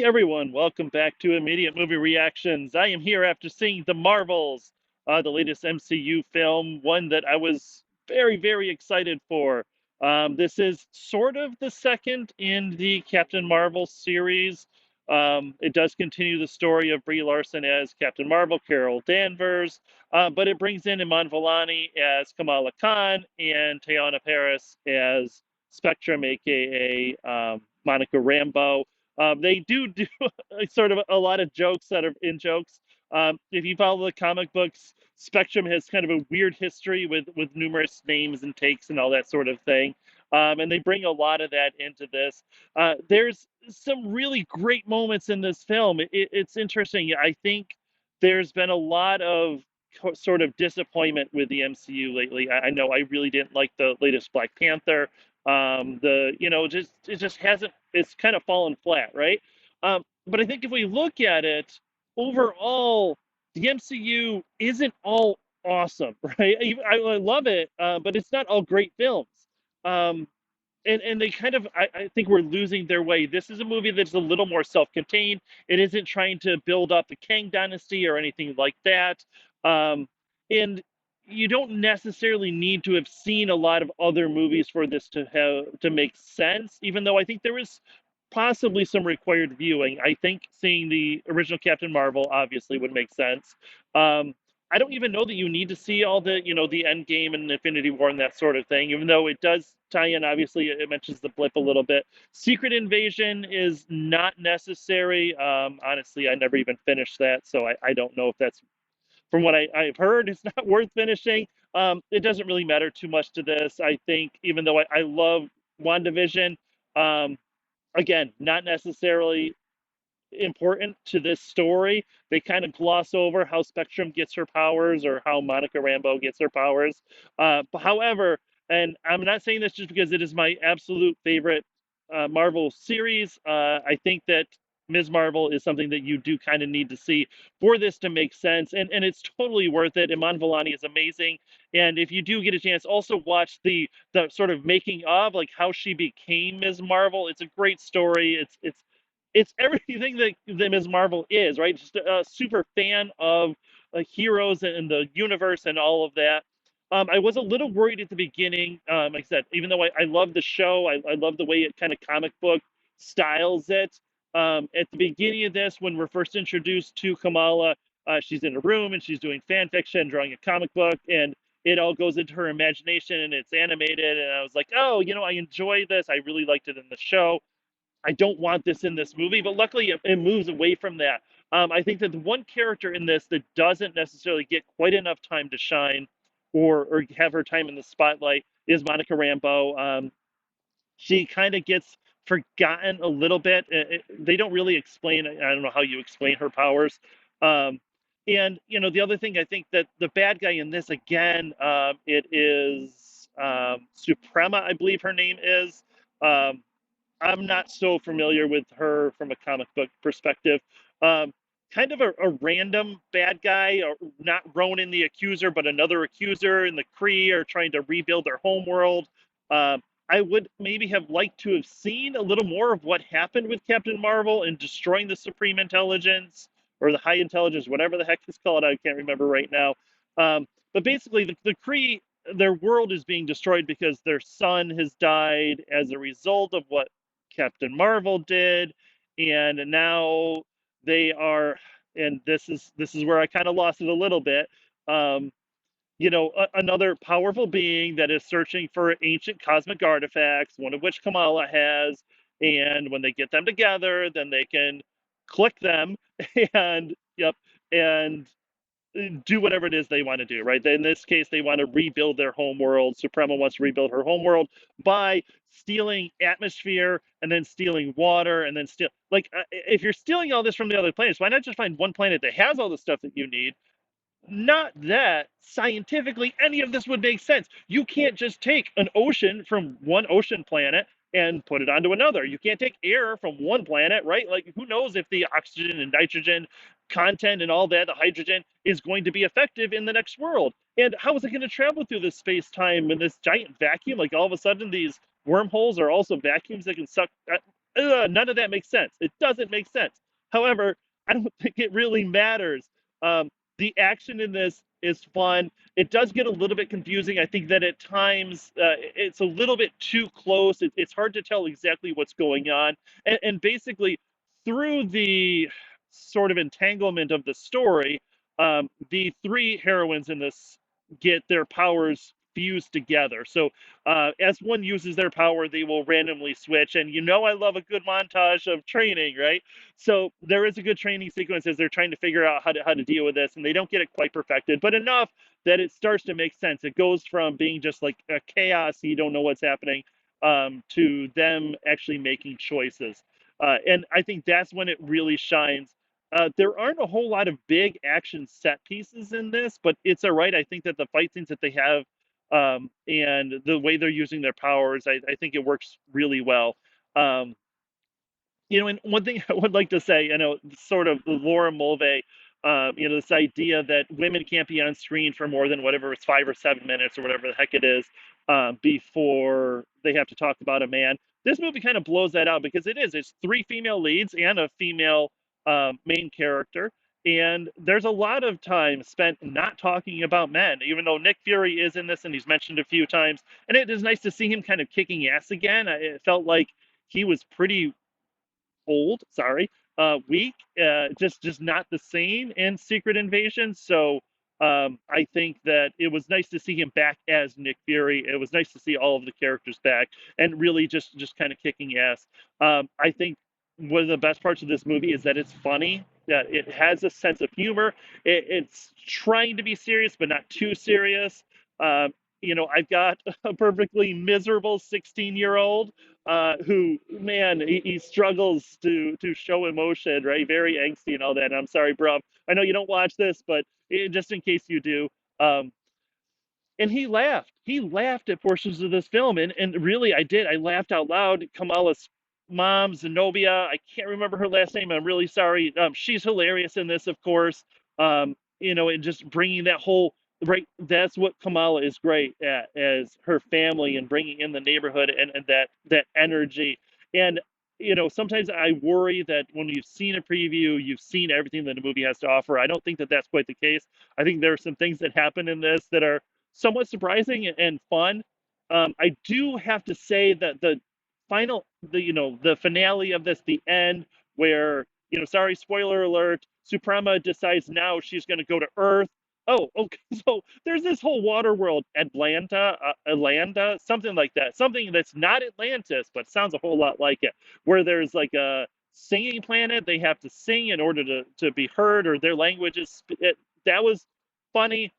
everyone, welcome back to Immediate Movie Reactions. I am here after seeing The Marvels, the latest MCU film, one that I was very excited for. This is sort of the second in the Captain Marvel series. It does continue the story of Brie Larson as Captain Marvel, Carol Danvers, but it brings in Iman Vellani as Kamala Khan and Teyana Paris as Spectrum, aka Monica Rambeau. They do sort of a lot of jokes that are in jokes. If you follow the comic books, Spectrum has kind of a weird history with numerous names and takes and all that sort of thing. And they bring a lot of that into this. There's some really great moments in this film. It's interesting. I think there's been a lot of sort of disappointment with the MCU lately. I know I really didn't like the latest Black Panther. The just it just hasn't, it's kind of fallen flat, right? But I think if we look at it overall, the MCU isn't all awesome, right? I love it, but it's not all great films. Um, and they kind of, I think we're losing their way. This is a movie that's a little more self-contained. It isn't trying to build up the Kang dynasty or anything like that. Um, and you don't necessarily need to have seen a lot of other movies for this to have to make sense, even though I think there is possibly some required viewing. I think seeing the original Captain Marvel obviously would make sense. Um, I don't even know that you need to see all the, the End Game and Infinity War and that sort of thing, even though it does tie in. Obviously, it mentions the blip a little bit. Secret Invasion is not necessary. Honestly, I never even finished that, so I don't know if that's, from what I've heard, it's not worth finishing. It doesn't really matter too much to this. I think, even though I love WandaVision, um, again, not necessarily important to this story. They kind of gloss over how Spectrum gets her powers or how Monica Rambeau gets her powers. However, and I'm not saying this just because it is my absolute favorite Marvel series. I think that Ms. Marvel is something that you do kind of need to see for this to make sense, and it's totally worth it. Iman Vellani is amazing, and if you do get a chance, also watch the sort of making of, like, how she became Ms. Marvel. It's a great story. It's everything that Ms. Marvel is, right? Just a super fan of heroes and the universe and all of that. I was a little worried at the beginning. Like I said, even though I love the show, I love the way it kind of comic book styles it. At the beginning of this, when we're first introduced to Kamala, she's in a room and she's doing fan fiction, drawing a comic book, and it all goes into her imagination and it's animated. And I was like, oh, I enjoy this. I really liked it in the show. I don't want this in this movie, but luckily it moves away from that. I think that the one character in this that doesn't necessarily get quite enough time to shine or have her time in the spotlight is Monica Rambeau. She kind of gets forgotten a little bit. They don't really explain, I don't know how you explain her powers. Um, and, the other thing, I think that the bad guy in this, again, it is Suprema, I believe her name is. Um, I'm not so familiar with her from a comic book perspective. Um, Kind of a random bad guy, or not Ronan the Accuser, but another accuser, and the Kree are trying to rebuild their homeworld. I would maybe have liked to have seen a little more of what happened with Captain Marvel and destroying the Supreme Intelligence or the High Intelligence, whatever the heck it's called. I can't remember right now. But basically, the Kree, their world is being destroyed because their son has died as a result of what Captain Marvel did, and now they are, and this is where I kind of lost it a little bit. Um, Another powerful being that is searching for ancient cosmic artifacts, one of which Kamala has, and when they get them together, then they can click them and yep, and do whatever it is they want to do, right? In this case, they want to rebuild their home world. Suprema wants to rebuild her home world by stealing atmosphere and then stealing water and then steal. Like, if you're stealing all this from the other planets, why not just find one planet that has all the stuff that you need? Not that scientifically any of this would make sense. You can't just take an ocean from one ocean planet and put it onto another. You can't take air from one planet, right? Like, who knows if the oxygen and nitrogen content and all that, the hydrogen, is going to be effective in the next world? And how is it going to travel through this space time in this giant vacuum? Like, all of a sudden, these wormholes are also vacuums that can suck. none of that makes sense. It doesn't make sense. However, I don't think it really matters. The action in this is fun. It does get a little bit confusing. I think that at times it's a little bit too close. It's hard to tell exactly what's going on. And basically, through the sort of entanglement of the story, the three heroines in this get their powers fused together. So as one uses their power, they will randomly switch. And you know, I love a good montage of training, right? So there is a good training sequence as they're trying to figure out how to deal with this, and they don't get it quite perfected, but enough that it starts to make sense. It goes from being just like a chaos, you don't know what's happening, to them actually making choices. And I think that's when it really shines. There aren't a whole lot of big action set pieces in this, but it's all right. I think that the fight scenes that they have and the way they're using their powers, I think it works really well. Um, and one thing I would like to say, sort of Laura Mulvey, this idea that women can't be on screen for more than whatever it's 5 or 7 minutes or whatever the heck it is before they have to talk about a man. This movie kind of blows that out because it's three female leads and a female main character. And there's a lot of time spent not talking about men, even though Nick Fury is in this and he's mentioned a few times. And it is nice to see him kind of kicking ass again. It felt like he was pretty old, sorry, weak, just not the same in Secret Invasion. So I think that it was nice to see him back as Nick Fury. It was nice to see all of the characters back and really just kind of kicking ass. I think one of the best parts of this movie is that it's funny, that it has a sense of humor. It's trying to be serious, but not too serious. I've got a perfectly miserable 16-year-old who, man, he struggles to show emotion, right? Very angsty and all that. And I'm sorry, bro. I know you don't watch this, but just in case you do, um, and he laughed. He laughed at portions of this film, and really, I did. I laughed out loud. Kamala's mom, Zenobia. I can't remember her last name. I'm really sorry. She's hilarious in this, of course. And just bringing that whole right. That's what Kamala is great at, as her family and bringing in the neighborhood and that energy. And sometimes I worry that when you've seen a preview, you've seen everything that the movie has to offer. I don't think that that's quite the case. I think there are some things that happen in this that are somewhat surprising and fun. I do have to say that the finale of this, the end, where sorry, spoiler alert, Suprema decides now she's going to go to Earth. Oh, okay. So there's this whole water world, Atlanta, something like that, something that's not Atlantis, but sounds a whole lot like it, where there's like a singing planet. They have to sing in order to be heard, or their language is. That was funny,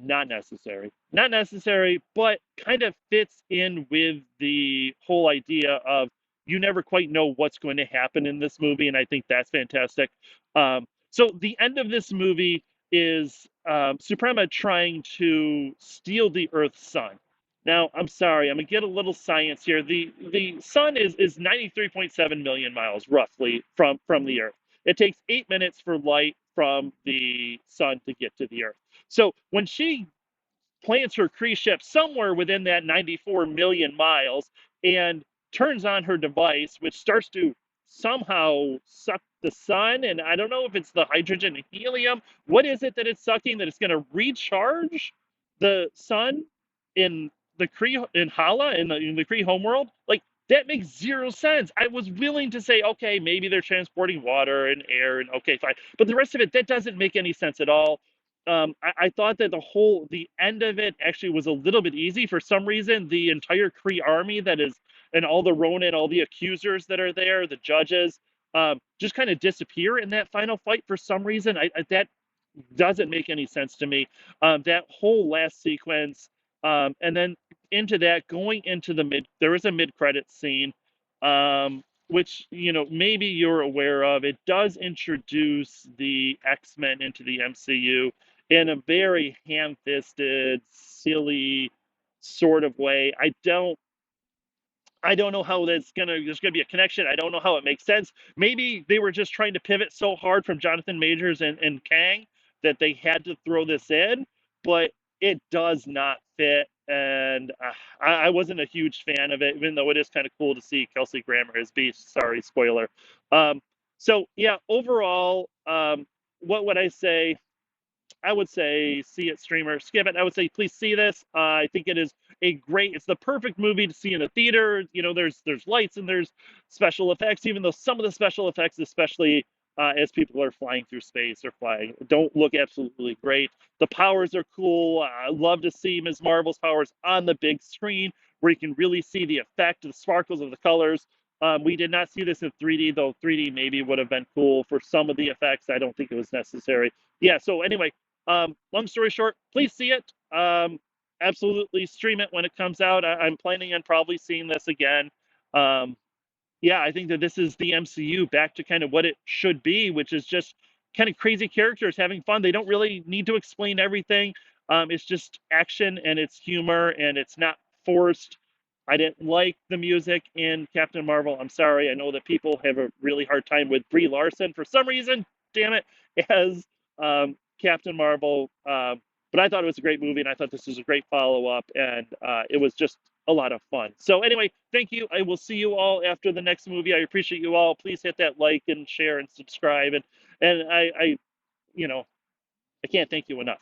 not necessary. Not necessary, but kind of fits in with the whole idea of you never quite know what's going to happen in this movie, and I think that's fantastic. So the end of this movie is Suprema trying to steal the Earth's sun. Now, I'm sorry, I'm gonna get a little science here. The sun is 93.7 million miles roughly from the Earth. It takes 8 minutes for light from the sun to get to the Earth. So when she plants her Kree ship somewhere within that 94 million miles and turns on her device, which starts to somehow suck the sun, and I don't know if it's the hydrogen and helium. What is it that it's sucking that it's going to recharge the sun in the Kree in Hala in the Kree homeworld? Like that makes zero sense. I was willing to say, okay, maybe they're transporting water and air, and okay, fine. But the rest of it, that doesn't make any sense at all. I thought that the end of it actually was a little bit easy. For some reason, the entire Kree army that is, and all the Ronin, all the accusers that are there, the judges, just kind of disappear in that final fight for some reason. That doesn't make any sense to me. That whole last sequence, and then into that, going into there is a mid-credit scene, which maybe you're aware of. It does introduce the X-Men into the MCU in a very ham-fisted, silly sort of way. I don't know how there's gonna be a connection. I don't know how it makes sense. Maybe they were just trying to pivot so hard from Jonathan Majors and Kang that they had to throw this in, but it does not fit, and I wasn't a huge fan of it, even though it is kind of cool to see Kelsey Grammer as Beast. Sorry, spoiler. Um, so yeah, overall, what would I say? I would say see it, streamer, skip it. I would say please see this. I think it is it's the perfect movie to see in a theater. You know, there's lights and there's special effects, even though some of the special effects, especially as people are flying through space or flying, don't look absolutely great. The powers are cool. I love to see Ms. Marvel's powers on the big screen where you can really see the effect, the sparkles of the colors. We did not see this in 3D, though 3D maybe would have been cool for some of the effects. I don't think it was necessary. Yeah, so anyway, long story short, please see it. Absolutely stream it when it comes out. I'm planning on probably seeing this again. Um, yeah, I think that this is the MCU back to kind of what it should be, which is just kind of crazy characters having fun. They don't really need to explain everything. It's just action and it's humor and it's not forced. I didn't like the music in Captain Marvel. I'm sorry. I know that people have a really hard time with Brie Larson for some reason. Damn it, as Captain Marvel. But I thought it was a great movie, and I thought this was a great follow up, and it was just a lot of fun. So anyway, thank you. I will see you all after the next movie. I appreciate you all. Please hit that like and share and subscribe, and I you know, I can't thank you enough.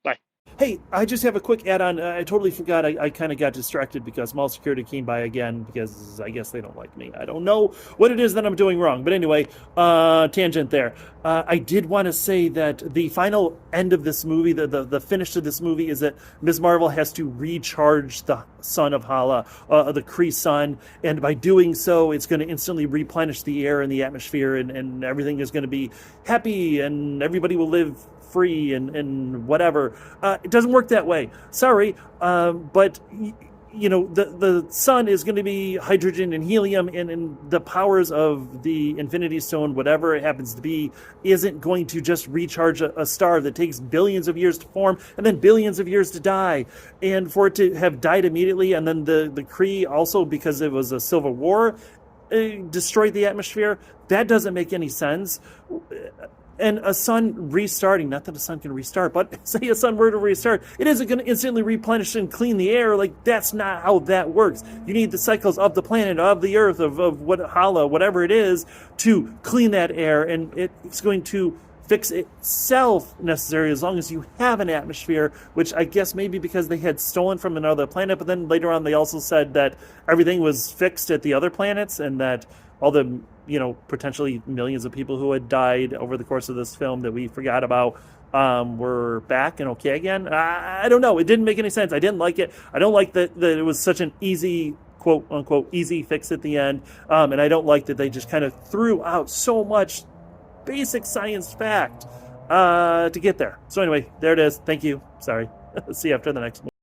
Bye. Hey, I just have a quick add-on. I totally forgot. I kind of got distracted because mall security came by again because I guess they don't like me. I don't know what it is that I'm doing wrong. But anyway, tangent there. I did want to say that the final end of this movie, the finish of this movie is that Ms. Marvel has to recharge the sun of Hala, the Kree sun. And by doing so, it's going to instantly replenish the air and the atmosphere and everything is going to be happy and everybody will live free and whatever. It doesn't work that way. Sorry, but you know the sun is going to be hydrogen and helium, and the powers of the Infinity Stone, whatever it happens to be, isn't going to just recharge a star that takes billions of years to form and then billions of years to die. And for it to have died immediately, and then the Kree also, because it was a civil war, destroyed the atmosphere. That doesn't make any sense. And a sun restarting, not that a sun can restart, but say a sun were to restart, it isn't going to instantly replenish and clean the air. Like, that's not how that works. You need the cycles of the planet, of the earth, of what Hala, whatever it is, to clean that air. And it's going to fix itself necessary as long as you have an atmosphere, which I guess maybe because they had stolen from another planet, but then later on they also said that everything was fixed at the other planets and that all the, you know, potentially millions of people who had died over the course of this film that we forgot about were back and okay again. I don't know. It didn't make any sense. I didn't like it. I don't like that it was such an easy, quote unquote, easy fix at the end. And I don't like that they just kind of threw out so much basic science fact to get there. So anyway, there it is. Thank you. Sorry. See you after the next one.